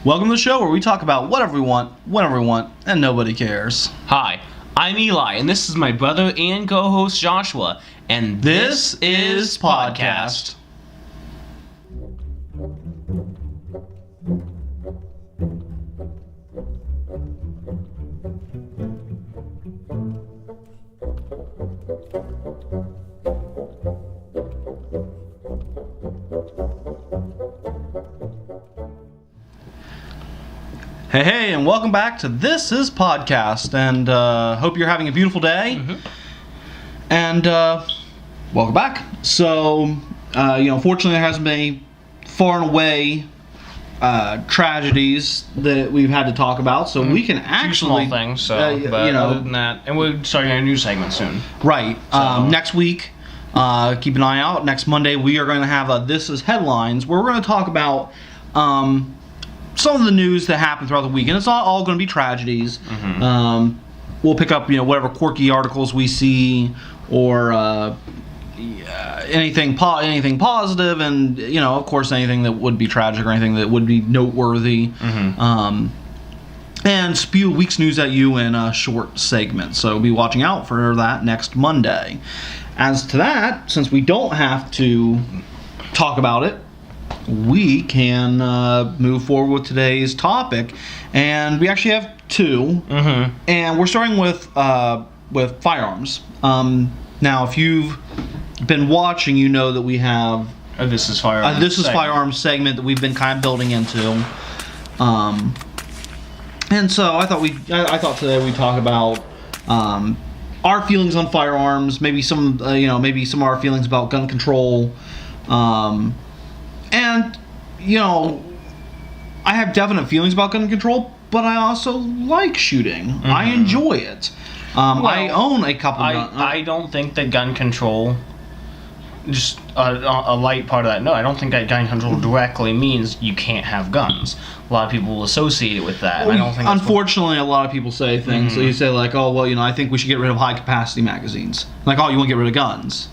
Welcome to the show where we talk about whatever we want, whenever we want, and nobody cares. Hi, I'm Eli, and this is my brother and co-host Joshua, and this is Podcast. Hey, and welcome back to This Is Podcast, and hope you're having a beautiful day. And welcome back. So, fortunately there hasn't been any far and away tragedies that we've had to talk about, so we can actually... Two small things, other than that, and we're starting a new segment soon. Right. Next week, keep an eye out. Next Monday, we are going to have a This Is Headlines, where we're going to talk about... some of the news that happened throughout the week, and it's not all going to be tragedies. We'll pick up, whatever quirky articles we see, or anything positive, and of course, anything that would be tragic or anything that would be noteworthy. And spew a week's news at you in a short segment. So be watching out for that next Monday. As to that, since we don't have to talk about it, we can move forward with today's topic, and we actually have two, and we're starting with firearms. Now, if you've been watching, you know that we have This is Firearms segment that we've been kind of building into, and so I thought today we'd talk about our feelings on firearms, maybe some of our feelings about gun control. And, I have definite feelings about gun control, but I also like shooting. I enjoy it. I own a couple guns. I don't think that gun control, just a light part of that, no, I don't think that gun control directly means you can't have guns. A lot of people will associate it with that. Well, I don't think unfortunately, a lot of people say things. So you say like, oh, well, I think we should get rid of high-capacity magazines. Like, oh, you want to get rid of guns.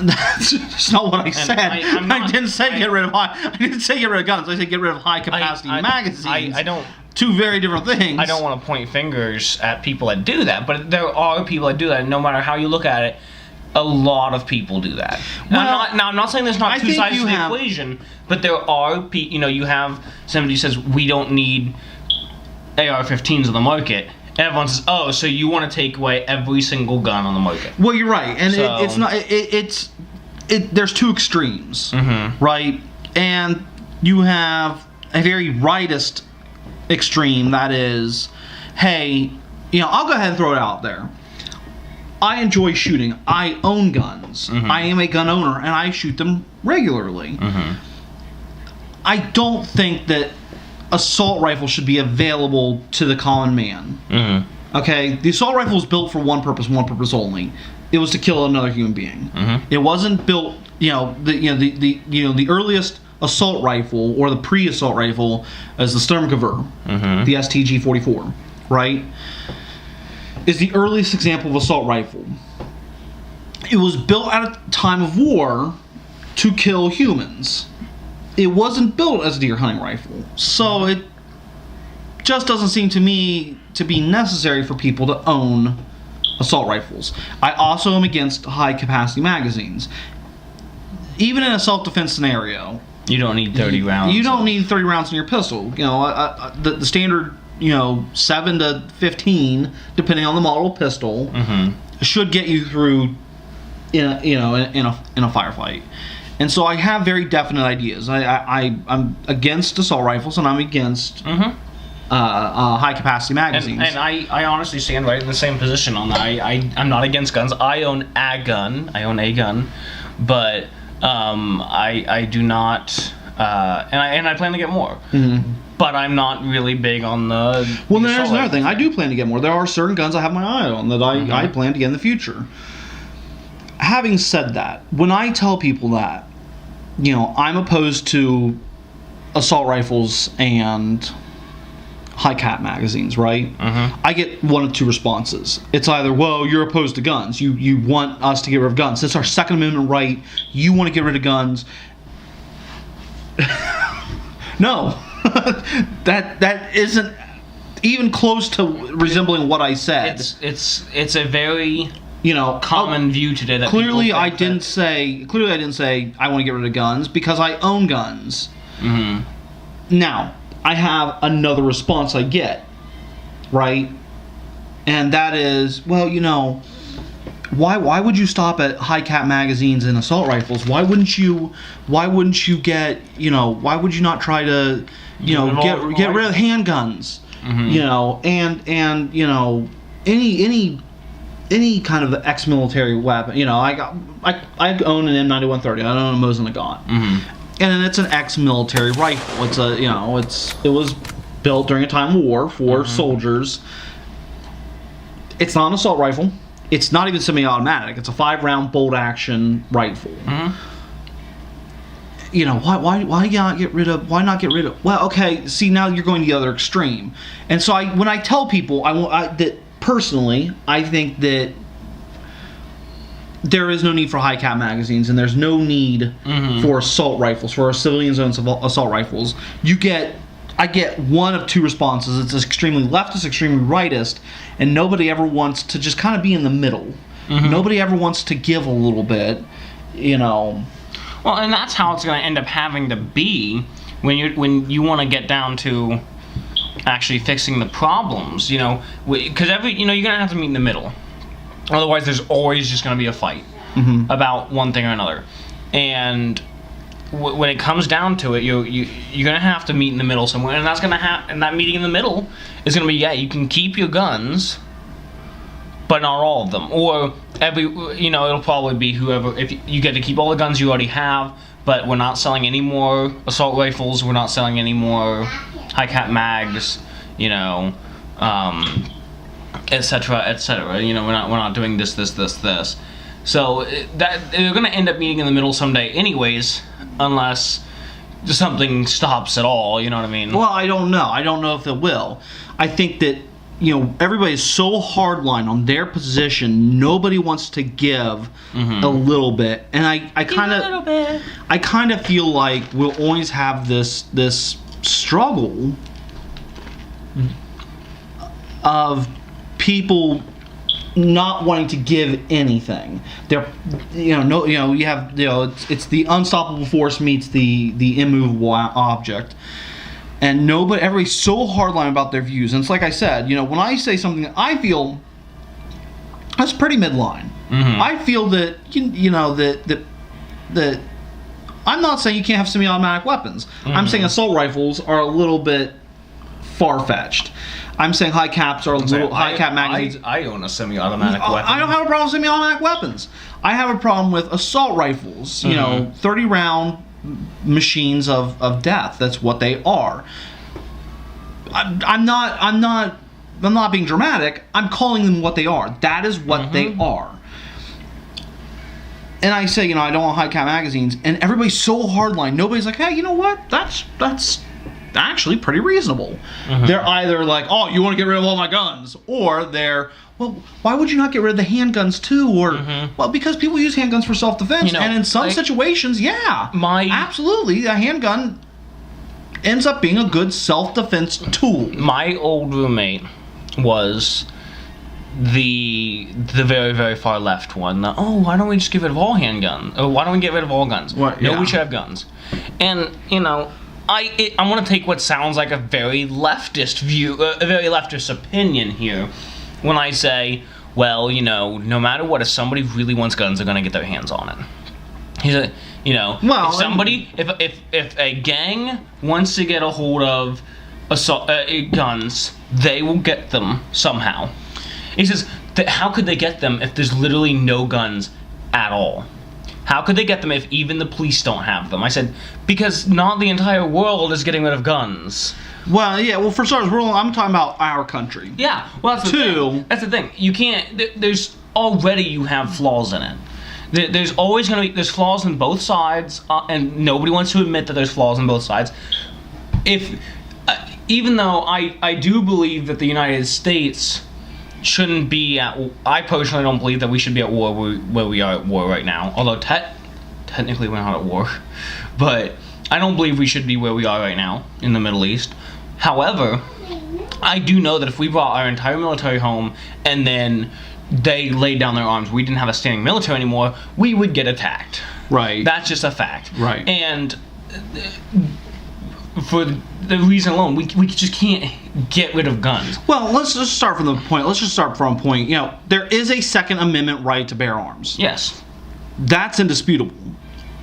That's not what I said. I didn't say get rid of guns. I said get rid of high capacity magazines. I don't. Two very different things. I don't want to point fingers at people that do that, but there are people that do that. And no matter how you look at it, a lot of people do that. Well, I'm not saying there's not two sides to the equation, but there are people. You have somebody who says we don't need AR-15s on the market. And everyone says, "Oh, so you want to take away every single gun on the market?" Well, you're right, and it's not. There's two extremes, right? And you have a very rightist extreme that is, hey, I'll go ahead and throw it out there. I enjoy shooting. I own guns. I am a gun owner, and I shoot them regularly. I don't think that assault rifle should be available to the common man. Okay, the assault rifle was built for one purpose only. It was to kill another human being. It wasn't built. The earliest assault rifle or the pre-assault rifle is the Sturmgewehr, the STG-44, right? Is the earliest example of assault rifle. It was built at a time of war to kill humans. It wasn't built as a deer hunting rifle, so it just doesn't seem to me to be necessary for people to own assault rifles. I also am against high-capacity magazines. Even in a self-defense scenario, you don't need 30 rounds. You don't need 30 rounds in your pistol. The standard, 7 to 15, depending on the model pistol, should get you through in a firefight. And so I have very definite ideas. I'm against assault rifles, and I'm against high-capacity magazines. And I honestly stand right in the same position on that. I'm not against guns. I own a gun. But I do not... and I plan to get more. But I'm not really big on the... Well, there's another thing. I do plan to get more. There are certain guns I have my eye on that I plan to get in the future. Having said that, when I tell people that, I'm opposed to assault rifles and high-cap magazines, right? I get one of two responses. It's either, well, you're opposed to guns. You want us to get rid of guns. It's our Second Amendment right. You want to get rid of guns. No. that isn't even close to resembling what I said. It's a very common view today that clearly I didn't say I want to get rid of guns because I own guns. Mm-hmm. Now I have another response I get, right, and that is, well, why would you stop at high cap magazines and assault rifles? Why wouldn't you get why would you not try to get rid of handguns? Mm-hmm. And any kind of ex-military weapon. I own an M9130. I own a Mosin Nagant. Mm-hmm. And it's an ex-military rifle. It's it was built during a time of war for soldiers. It's not an assault rifle. It's not even semi-automatic. It's a 5-round bolt-action rifle. Mm-hmm. Why not get rid of? Well, okay. See, now you're going the other extreme. And so when I tell people that personally, I think that there is no need for high cap magazines, and there's no need for assault rifles, for civilians owned assault rifles. I get one of two responses. It's extremely leftist, extremely rightist, and nobody ever wants to just kind of be in the middle. Mm-hmm. Nobody ever wants to give a little bit, Well, and that's how it's going to end up having to be when you want to get down to actually fixing the problems, because you're going to have to meet in the middle. Otherwise, there's always just going to be a fight about one thing or another. And when it comes down to it, you're going to have to meet in the middle somewhere, and that's going to and that meeting in the middle is going to be, you can keep your guns, but not all of them. Or it'll probably be whoever, if you get to keep all the guns you already have, but we're not selling any more assault rifles, we're not selling any more high cap mags, etc., etc. We're not doing this. So they're going to end up meeting in the middle someday, anyways, unless something stops at all. You know what I mean? Well, I don't know. I don't know if it will. I think that everybody's so hardline on their position. Nobody wants to give a little bit, and I kind of feel like we'll always have this struggle of people not wanting to give anything. They're you have it's the unstoppable force meets the immovable object, and everybody's so hardline about their views. And it's like I said, when I say something I feel that's pretty midline. I feel that that I'm not saying you can't have semi-automatic weapons. I'm saying assault rifles are a little bit far-fetched. I'm saying high caps are high cap magazines. I own a semi-automatic weapon. I don't have a problem with semi-automatic weapons. I have a problem with assault rifles. 30-round machines of death. That's what they are. I'm not being dramatic. I'm calling them what they are. That is what they are. And I say, I don't want high cap magazines, and everybody's so hardline. Nobody's like, hey, you know what? That's actually pretty reasonable. They're either like, oh, you want to get rid of all my guns, or they're, well, why would you not get rid of the handguns too? Or well, because people use handguns for self-defense, and in some situations, absolutely, a handgun ends up being a good self-defense tool. My old roommate was the very, very far left one. Why don't we just get rid of all handguns? Or why don't we get rid of all guns? We should have guns. And I'm going to take what sounds like a very leftist view, a very leftist opinion here, when I say, well, no matter what, if somebody really wants guns, they're going to get their hands on it. He's a, if somebody, if a gang wants to get a hold of guns, they will get them somehow. He says, how could they get them if there's literally no guns at all? How could they get them if even the police don't have them? I said, because not the entire world is getting rid of guns. Well, yeah, for starters, I'm talking about our country. Yeah, well, that's the thing. That's the thing. You can't, there's already, you have flaws in it. There's always going to be, there's flaws on both sides, and nobody wants to admit that there's flaws on both sides. Even though I do believe that the United States shouldn't be at, I personally don't believe that we should be at war where we are at war right now, although technically we're not at war, but I don't believe we should be where we are right now in the Middle East. However, I do know that if we brought our entire military home and then they laid down their arms, we didn't have a standing military anymore, we would get attacked. Right. That's just a fact. Right. And for the reason alone, we just can't get rid of guns. Well, let's just start from the point. Let's just start from a point. You know, there is a Second Amendment right to bear arms. Yes. That's indisputable.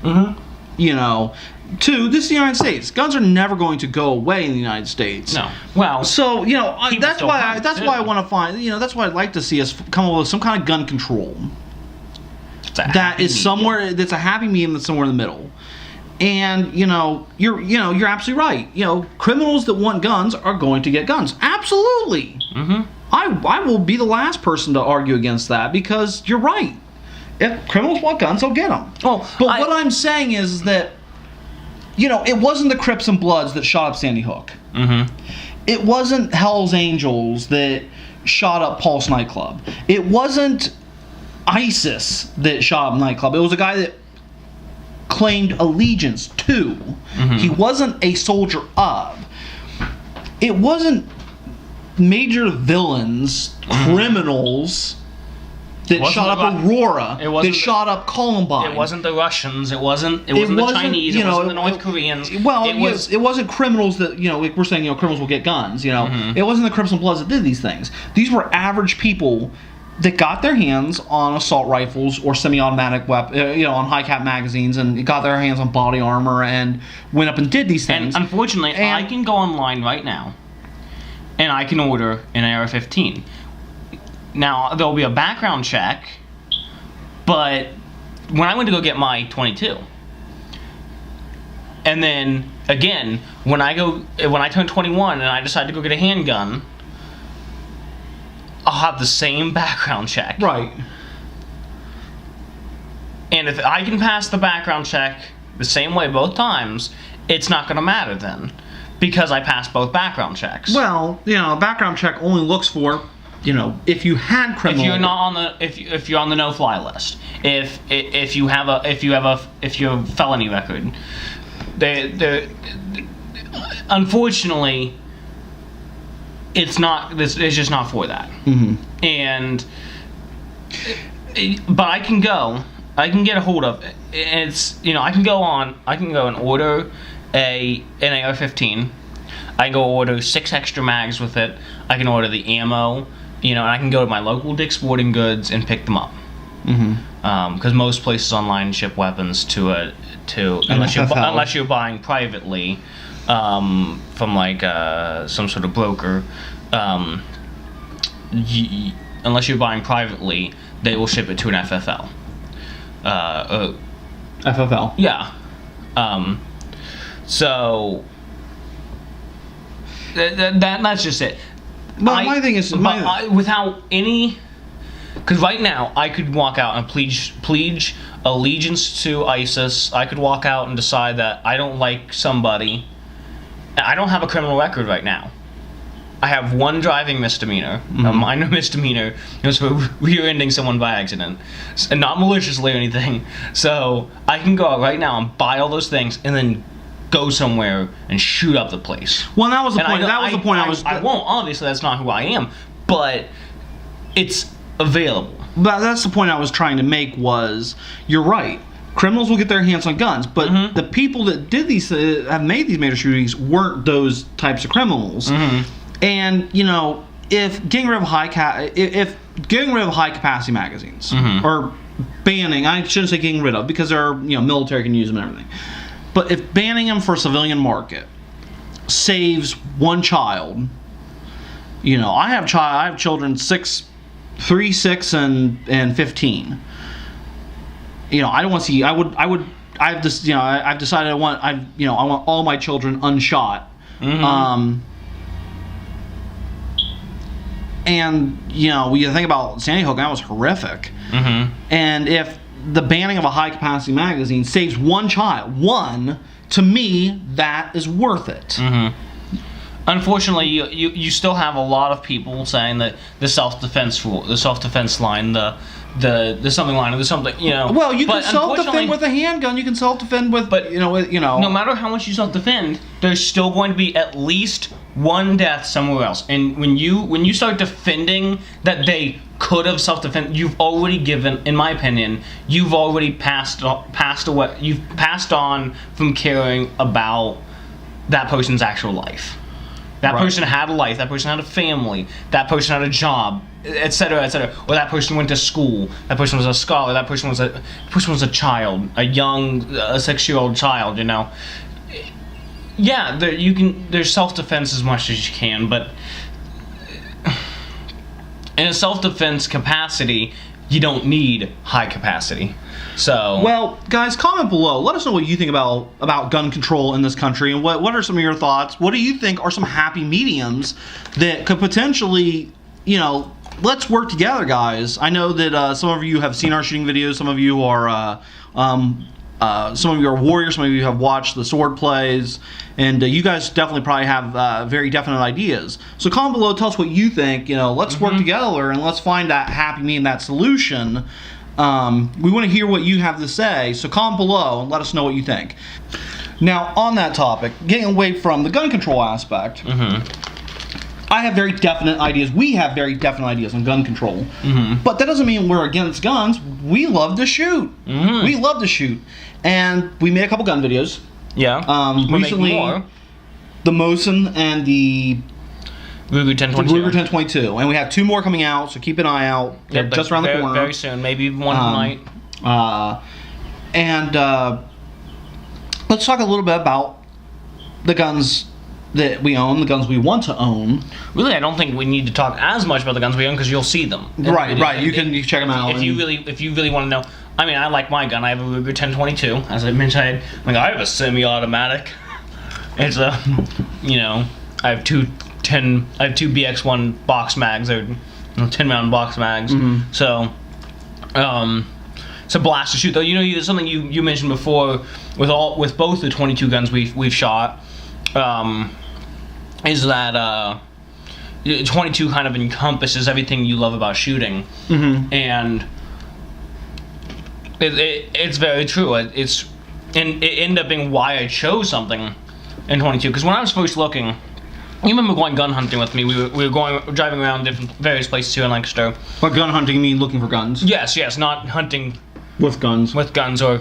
Mm-hmm. You know, two, this is the United States. Guns are never going to go away in the United States. No. Well, so, you know, that's why I want to find, you know, that's why I'd like to see us come up with some kind of gun control. That is somewhere, that's a happy medium that's somewhere in the middle. And, you're absolutely right. You know, criminals that want guns are going to get guns. Absolutely. Mm-hmm. I will be the last person to argue against that, because you're right. If criminals want guns, they'll get them. Oh, but what I'm saying is that, you know, it wasn't the Crips and Bloods that shot up Sandy Hook. Mm-hmm. It wasn't Hell's Angels that shot up Pulse nightclub. It wasn't ISIS that shot up a nightclub. It was a guy that claimed allegiance to. Mm-hmm. He wasn't a soldier of. It wasn't major villains, criminals that shot up Aurora, that shot up Columbine. It wasn't the Russians. It wasn't the Chinese. It wasn't the North Koreans. Well, it wasn't criminals that, you know, like we're saying, you know, criminals will get guns. You know, Mm-hmm. It wasn't the Crips and Bloods that did these things. These were average people that got their hands on assault rifles or semi-automatic weapons, on high-cap magazines, and got their hands on body armor and went up and did these things. And unfortunately, I can go online right now, and I can order an AR-15. Now, there'll be a background check, but when I went to go get my 22, and then, again, when I turn 21 and I decide to go get a handgun, I'll have the same background check. Right. And if I can pass the background check the same way both times, it's not going to matter then, because I passed both background checks. Well, a background check only looks for, if you had criminal. If you're not on the if you're on the no-fly list, if you have a felony record, they unfortunately, it's just not for that. Mm-hmm. And but I can get a hold of it. It's I can go and order an AR-15. I can go order 6 extra mags with it. I can order the ammo, and I can go to my local Dick's Sporting Goods and pick them up. Mm-hmm. Because most places online ship weapons to unless you're buying privately from like some sort of broker. Unless you're buying privately, they will ship it to an FFL. FFL. Yeah. So that's just it. But my thing is, without any, because right now I could walk out and pledge allegiance to ISIS. I could walk out and decide that I don't like somebody. I don't have a criminal record right now. I have one driving misdemeanor, a minor misdemeanor. It was for rear-ending someone by accident, and not maliciously or anything. So I can go out right now and buy all those things, and then go somewhere and shoot up the place. Well, that was the point. I won't. Obviously, that's not who I am. But it's available. But that's the point I was trying to make. Was you're right. Criminals will get their hands on guns, but the people that did these, have made these major shootings, weren't those types of criminals. Mm-hmm. And if getting rid of high capacity magazines, or banning, I shouldn't say getting rid of, because they're military can use them and everything. But if banning them for civilian market saves one child, I have children 3, 6, and 15. I don't want to see. I've decided I want all my children unshot. Mm-hmm. And when you think about Sandy Hook, that was horrific. Mm-hmm. And if the banning of a high capacity magazine saves one child, to me, that is worth it. Mm-hmm. Unfortunately, you still have a lot of people saying that the self-defense line, the the something line or the something, you know. Well, you can self-defend with a handgun. You can self-defend with, you know. No matter how much you self-defend, there's still going to be at least one death somewhere else. And when you start defending that they could have self-defended, you've already given, in my opinion, you've already passed away. You've passed on from caring about that person's actual life. That person had a life. That person had a family. That person had a job, etc., etc. Or that person went to school. That person was a scholar. That person was a child, a 6-year-old child. You know. Yeah, there's self-defense as much as you can, but in a self-defense capacity, you don't need high capacity. So, well, guys, comment below. Let us know what you think about gun control in this country, and what are some of your thoughts? What do you think are some happy mediums that could potentially, you know, let's work together, guys. I know that some of you have seen our shooting videos. Some of you are warriors. Some of you have watched the sword plays, and you guys definitely probably have very definite ideas. So comment below, tell us what you think. You know, let's work together and let's find that happy medium, that solution. We want to hear what you have to say, so comment below and let us know what you think. Now, on that topic, getting away from the gun control aspect, I have very definite ideas. We have very definite ideas on gun control. But that doesn't mean we're against guns. We love to shoot. We love to shoot. And we made a couple gun videos. Yeah. Recently, the Mosin and the Ruger 1022. Ruger 1022. And we have 2 more coming out, so keep an eye out. They're just around the corner. Very soon. Maybe one tonight. Let's talk a little bit about the guns that we own, the guns we want to own. Really, I don't think we need to talk as much about the guns we own because you'll see them. Right. You can check them out. If you really want to know, I mean, I like my gun. I have a Ruger 1022. As I mentioned, I have a semi-automatic. It's a, you know, I have two BX1 box mags. They're 10-round box mags. So, it's a blast to shoot. Though, you know, something you mentioned before with both the 22 guns we've shot. Is that 22 kind of encompasses everything you love about shooting, and it's very true. It ended up being why I chose something in 22. Because when I was first looking, you remember going gun hunting with me? We were driving around various places here in Lancaster. By gun hunting, you mean looking for guns? Yes, not hunting with guns. Or.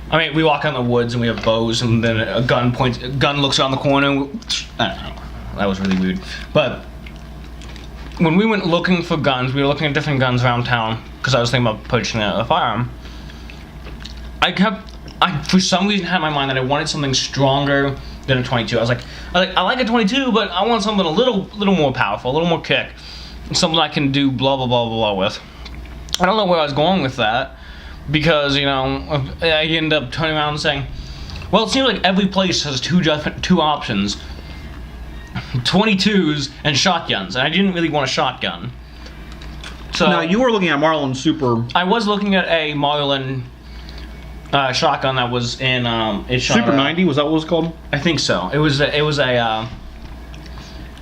I mean, we walk out in the woods and we have bows, and then a gun looks around the corner. I don't know. That was really weird. But when we went looking for guns, we were looking at different guns around town because I was thinking about purchasing a firearm. I for some reason had in my mind that I wanted something stronger than a 22. I was like, I like a 22, but I want something a little more powerful, a little more kick, something I can do blah blah blah blah with. I don't know where I was going with that. Because, you know, I end up turning around and saying, well, it seems like every place has two options. 22s and shotguns. And I didn't really want a shotgun. So now, you were looking at Marlin Super. I was looking at a Marlin shotgun that was in... Super 90? Was that what it was called? I think so. It was a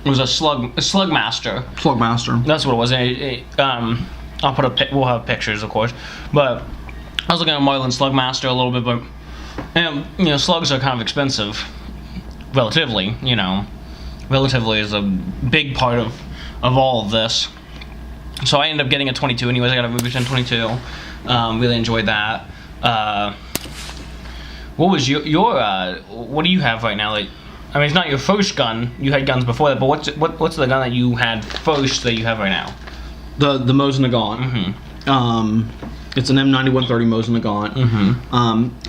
Slugmaster. Slugmaster. That's what it was. We'll have pictures, of course. But... I was looking at Marlin Slugmaster a little bit, but you know, slugs are kind of expensive, relatively. You know, relatively is a big part of all of this. So I ended up getting a 22. Anyways, I got a Ruger 1022. Really enjoyed that. What was your what do you have right now? Like, I mean, it's not your first gun. You had guns before that, but what's the gun that you had first that you have right now? The Mosin Nagant. It's an M9130 Mosin Nagant.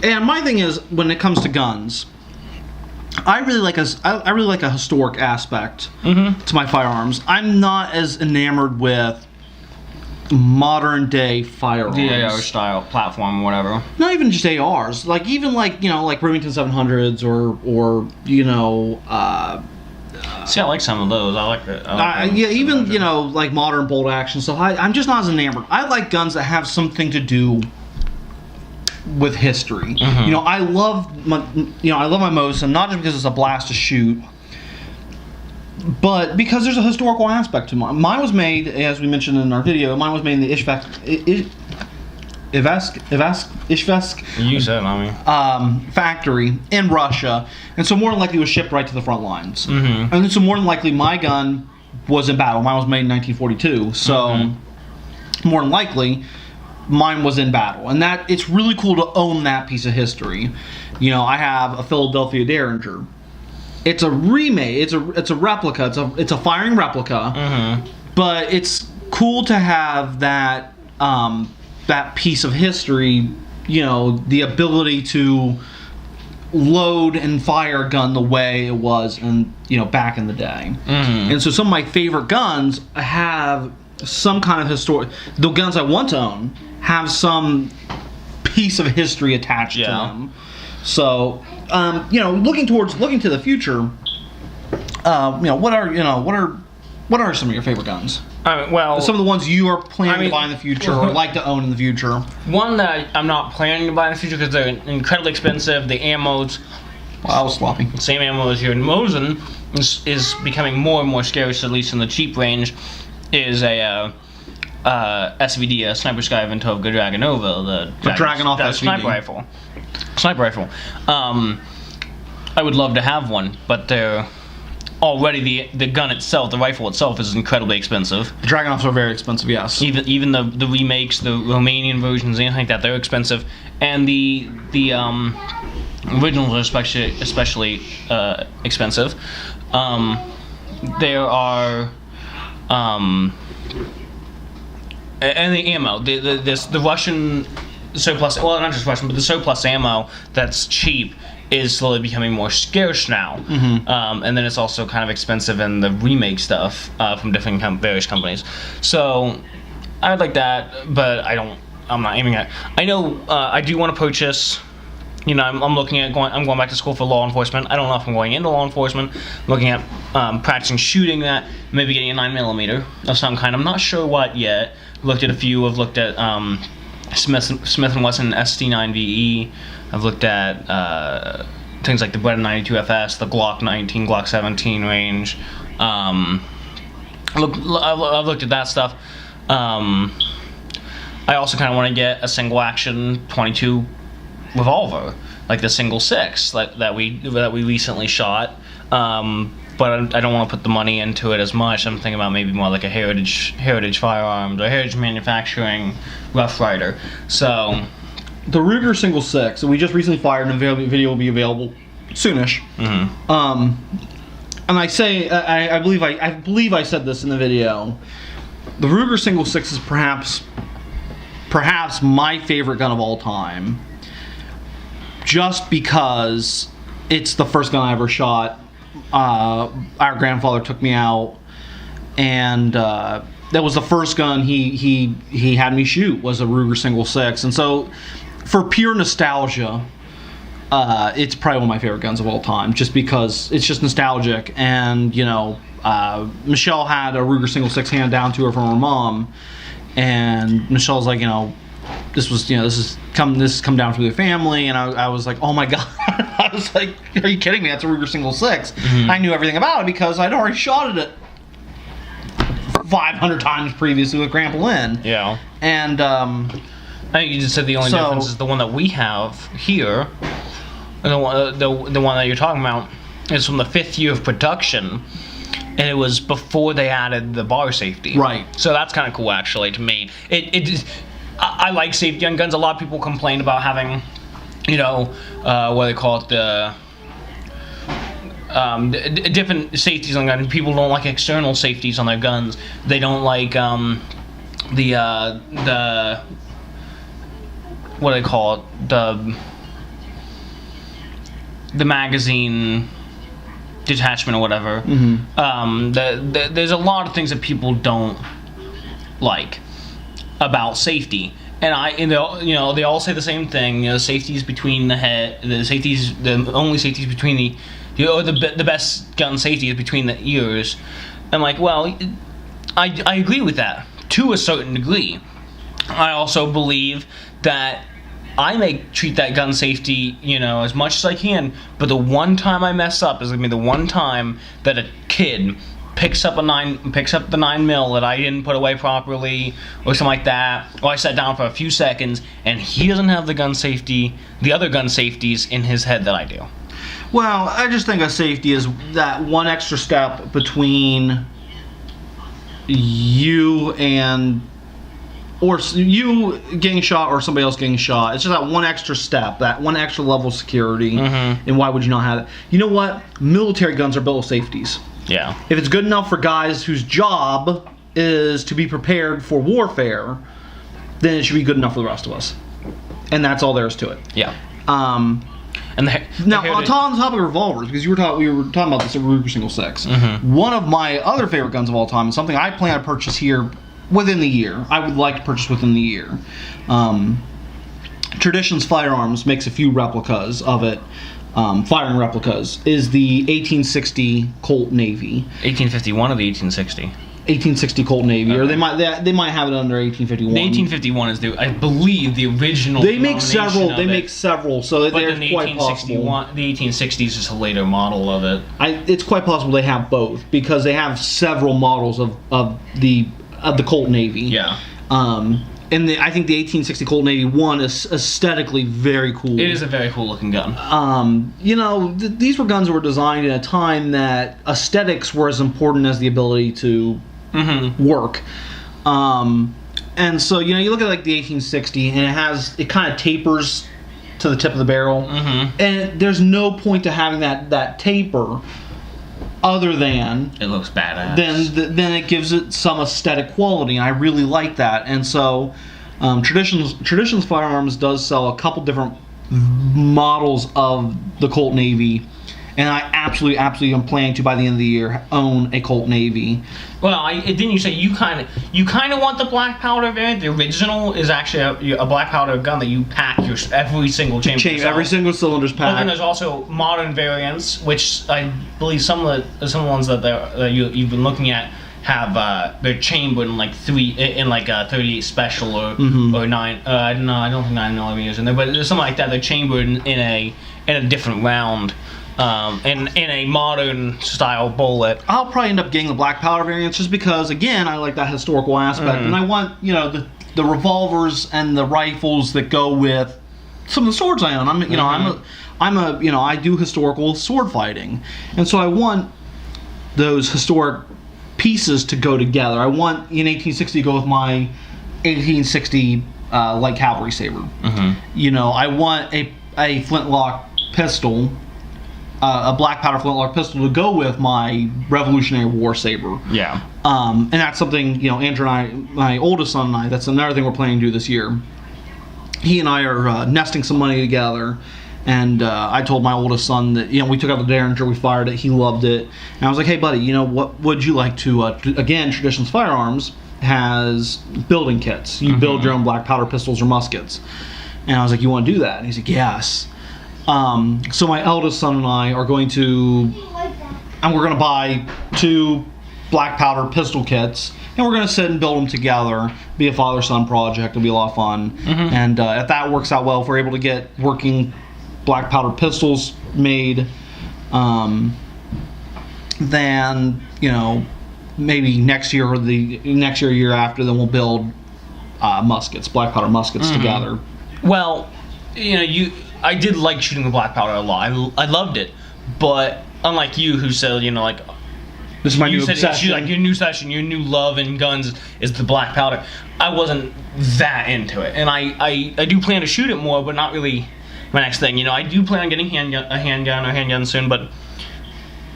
And my thing is, when it comes to guns, I really like a historic aspect to my firearms. I'm not as enamored with modern day firearms. The AR style platform, whatever. Not even just ARs. Like even like Remington 700s or you know. See, I like some of those. I like it. Yeah, even like modern bolt action. So I'm just not as enamored. I like guns that have something to do with history. You know, I love my Mosin, not just because it's a blast to shoot, But because there's a historical aspect to mine. Mine was made, as we mentioned in our video, mine was made in the Ishvesk You said, factory in Russia, and so more than likely it was shipped right to the front lines. Mm-hmm. And so more than likely my gun was in battle. Mine was made in 1942, so more than likely mine was in battle, and that it's really cool to own that piece of history. You know, I have a Philadelphia Derringer. It's a remake. It's a replica. It's a firing replica. But it's cool to have that that piece of history. You know, the ability to load and fire a gun the way it was, back in the day. And so some of my favorite guns have some kind of historic. The guns I want to own have some piece of history attached to them. So, looking to the future, what are some of your favorite guns? Some of the ones you are planning to buy in the future or like to own in the future. One that I'm not planning to buy in the future because they're incredibly expensive. The ammo's, I was sloppy. Same ammo as here in Mosin is becoming more and more scarce, at least in the cheap range. Is a SVD, a Sniper Sky Ventovka Dragonova, the Dragunov SVD. Sniper rifle. I would love to have one, but they're already the gun itself, the rifle itself, is incredibly expensive. The Dragunovs are very expensive, yes. Even the remakes, the Romanian versions, anything like that, they're expensive, and the originals are especially expensive. There are and the ammo, the Russian surplus, well, not just Russian, but the surplus ammo that's cheap is slowly becoming more scarce now. And then it's also kind of expensive in the remake stuff from different various companies. So I would like that, but I'm not aiming at. I know I do want to purchase. I'm looking at I'm going back to school for law enforcement. I don't know if I'm going into law enforcement. I'm looking at practicing shooting that, maybe getting a 9mm of some kind. I'm not sure what yet. Looked at a few. I've looked at Smith & Wesson ST9VE. I've looked at things like the Beretta 92FS, the Glock 19, Glock 17 range. I've looked at that stuff. I also kind of want to get a single action 22 revolver, like the single 6 that we recently shot. But I don't want to put the money into it as much. I'm thinking about maybe more like a Heritage Firearms or Heritage Manufacturing Rough Rider. So the Ruger single 6 that we just recently fired, and the video will be available soonish. And I say I believe I said this in the video. The Ruger single 6 is perhaps my favorite gun of all time, just because it's the first gun I ever shot. Our grandfather took me out, and that was the first gun he had me shoot, was a Ruger single 6. And so for pure nostalgia, it's probably one of my favorite guns of all time, just because it's just nostalgic. And Michelle had a Ruger single 6 handed down to her from her mom, and Michelle's like, this has come down through the family. And I was like, oh my god. I was like, are you kidding me? That's a Ruger single 6. I knew everything about it because I'd already shot it 500 times previously with Grandpa Lynn. Yeah. And I think you just said the only difference is the one that we have here, and the one that you're talking about is from the 5th year of production, and it was before they added the bar safety. Right. So that's kind of cool, actually, to me. I like safety on guns. A lot of people complain about having, what they call it, the different safeties on guns. People don't like external safeties on their guns. They don't like the what do they call it, the magazine detachment or whatever. There's a lot of things that people don't like about safety, and they all say the same thing. Safety's between the head. The only safety's between the best gun safety is between the ears. I'm like, well, I agree with that to a certain degree. I also believe that I may treat that gun safety, as much as I can, but the one time I mess up is gonna be the one time that a kid picks up the 9mm that I didn't put away properly, or something like that, or I sat down for a few seconds, and he doesn't have the other gun safeties in his head that I do. Well, I just think a safety is that one extra step between you or you getting shot or somebody else getting shot. It's just that one extra step, that one extra level of security, and why would you not have it? You know what? Military guns are built with safeties. Yeah. If it's good enough for guys whose job is to be prepared for warfare, then it should be good enough for the rest of us. And that's all there is to it. Yeah. Now, on the topic of revolvers, because we were talking about this at Ruger Single 6, one of my other favorite guns of all time is something I plan to purchase here within the year. I would like to purchase within the year. Traditions Firearms makes a few replicas of it. Firing replicas, is the 1860 Colt Navy. 1851 or the 1860? 1860 Colt Navy, okay. Or they might have it under 1851. The 1851 is I believe the original. They make several. So but then the quite possible. The 1860s is a later model of it. It's quite possible they have both because they have several models of the Colt Navy. Yeah. And I think the 1860 Colt Navy 1 is aesthetically very cool. It is a very cool looking gun. These were guns that were designed in a time that aesthetics were as important as the ability to work. And so, you look at like the 1860 and it kind of tapers to the tip of the barrel. And there's no point to having that taper other than it looks badass. Then it gives it some aesthetic quality, and I really like that. And so, Traditions Firearms does sell a couple different models of the Colt Navy, and I absolutely am planning to by the end of the year own a Colt Navy. Well, didn't you say you kind of want the black powder variant? The original is actually a black powder gun that you pack every single chamber. Every single cylinder's packed. But then there's also modern variants, which I believe some of the ones that you've been looking at have they're chambered in like 38 special or 9. I don't think 9mm is in there, but there's something like that. They're chambered in a different round. In a modern style bullet. I'll probably end up getting the black powder variants just because, again, I like that historical aspect, and I want the revolvers and the rifles that go with some of the swords I own. I do historical sword fighting, and so I want those historic pieces to go together. I want in 1860 to go with my 1860 light cavalry saber. I want a flintlock pistol. A black powder flintlock pistol to go with my Revolutionary War saber. Yeah. And that's something, Andrew and I, my oldest son and I, that's another thing we're planning to do this year. He and I are nesting some money together, and I told my oldest son that, we took out the Derringer, we fired it, he loved it. And I was like, hey buddy, what would you like to, again, Traditions Firearms has building kits. You build your own black powder pistols or muskets. And I was like, you want to do that? And he's like, yes. So my eldest son and I are going to buy 2 black powder pistol kits, and we're going to sit and build them together. Be a father-son project. It'll be a lot of fun. And if that works out well, if we're able to get working black powder pistols made, then maybe next year or the year after, then we'll build muskets, black powder muskets together. Well, I did like shooting the black powder a lot. I loved it, but unlike you, who said, this is my new obsession. Your new obsession, your new love in guns is the black powder. I wasn't that into it, and I do plan to shoot it more, but not really my next thing. I do plan on getting a handgun soon, but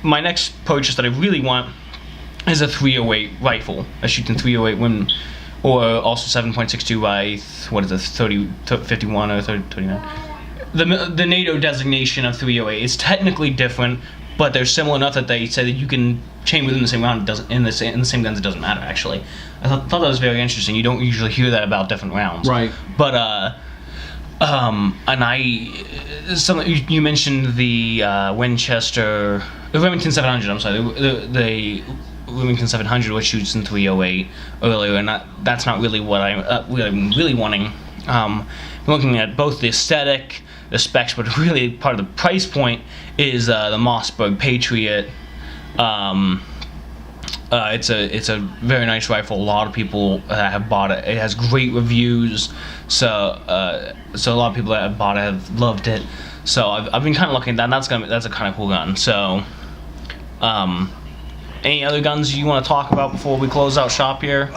my next purchase that I really want is a 308 rifle, a shooting 308 Win, or also 7.62 by 51 or 39. The NATO designation of 308 is technically different, but they're similar enough that they say that you can chain within the same round. In the same guns, it doesn't matter. Actually, I thought that was very interesting. You don't usually hear that about different rounds, right? But you mentioned the Remington 700. I'm sorry, the Remington 700, which shoots in 308 earlier, and that's not really what I'm really wanting. looking at both the aesthetic, the specs, but really part of the price point is the Mossberg Patriot. It's a very nice rifle. A lot of people have bought it. It has great reviews, so a lot of people that have bought it have loved it. So I've been kind of looking at that. That's a kind of cool gun. So, any other guns you want to talk about before we close out shop here?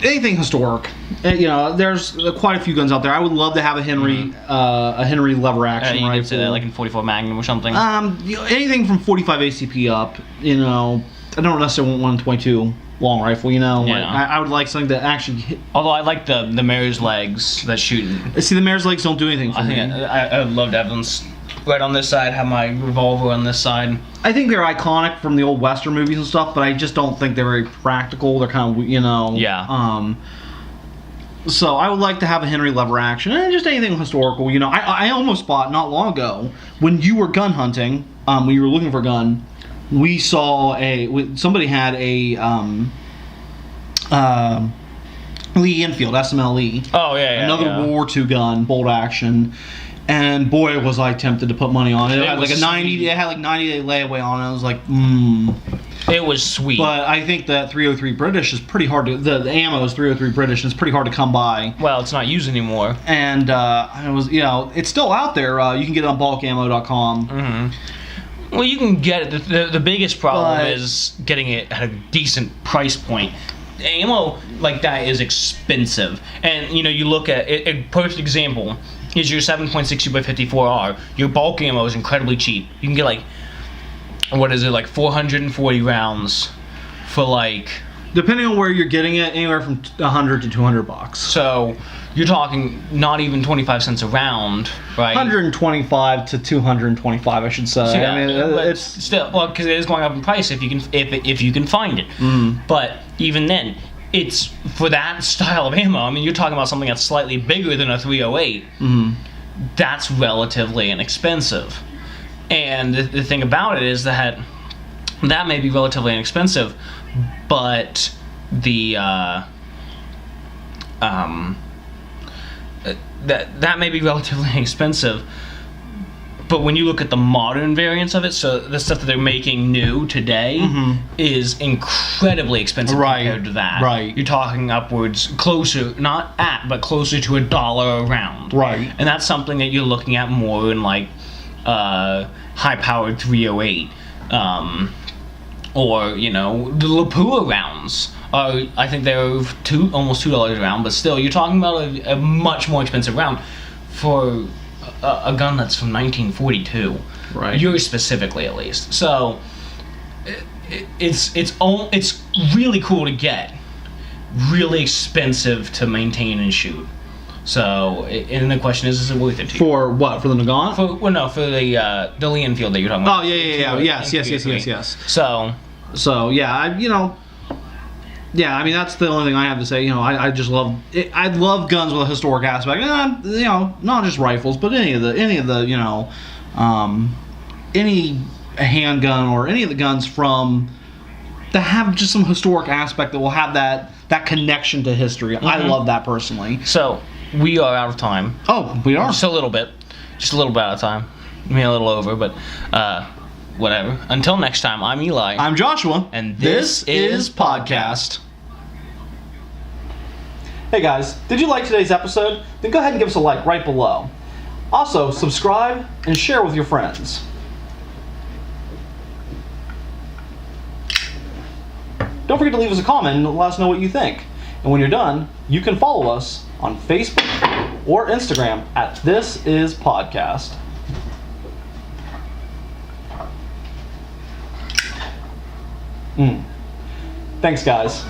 Anything historic. There's quite a few guns out there. I would love to have a Henry lever action you rifle. could say that, like in 44 Magnum or something. Anything from 45 ACP up. I don't necessarily want 122 long rifle. I would like something that actually hit. Although I like the mare's legs that shoot. See, the mare's legs don't do anything for me. I would love to have them right on this side, have my revolver on this side. I think they're iconic from the old Western movies and stuff, but I just don't think they're very practical. They're kind of, Yeah. So I would like to have a Henry lever action and just anything historical. I almost bought not long ago when you were gun hunting, when you were looking for a gun. We saw somebody had a Lee Enfield SML Lee. Oh yeah. Another World War II gun, bolt action. And boy, was I tempted to put money on it. It had like a 90. It had like 90-day layaway on it. I was like, It was sweet. But I think that 303 British is pretty hard to. The ammo is 303 British, and it's pretty hard to come by. Well, it's not used anymore. And I was, it's still out there. You can get it on bulkammo.com. Well, you can get it. The biggest problem is getting it at a decent price point. Ammo like that is expensive, and you look at it. A perfect example is your 7.62 by 54R. Your bulk ammo is incredibly cheap. You can get like 440 rounds for like, depending on where you're getting it, anywhere from $100 to $200. So you're talking not even 25 cents a round, right? 125 to 225, I should say. So, yeah, I mean, it's still because it is going up in price if you can find it. But even then, it's for that style of ammo. I mean, you're talking about something that's slightly bigger than a 308. That's relatively inexpensive. And the thing about it is that may be relatively inexpensive, but that may be relatively inexpensive. But when you look at the modern variants of it, so the stuff that they're making new today is incredibly expensive compared to that. Right. You're talking upwards, closer, not at, but closer to $1 a round. Right. And that's something that you're looking at more in like high-powered 308, or the Lapua rounds. I think they're almost $2 a round, but still, you're talking about a much more expensive round for a gun that's from 1942. Right. Yours specifically, at least. So it's really cool to get, really expensive to maintain and shoot. So, and the question is it worth it to you? For what? For the Nagant? For the Lee Enfield that you're talking about. Oh yeah. Yes. So yeah, yeah. I mean, that's the only thing I have to say. I just love it. I love guns with a historic aspect. Not just rifles, but any of the any handgun or any of the guns that have just some historic aspect that will have that connection to history. I love that personally. So we are out of time. Oh, we are? Just a little bit out of time. Maybe a little over, but whatever. Until next time, I'm Eli. I'm Joshua. And this is Podcast. Hey guys, did you like today's episode? Then go ahead and give us a like right below. Also, subscribe and share with your friends. Don't forget to leave us a comment and let us know what you think. And when you're done, you can follow us on Facebook or Instagram at This Is Podcast. Thanks, guys.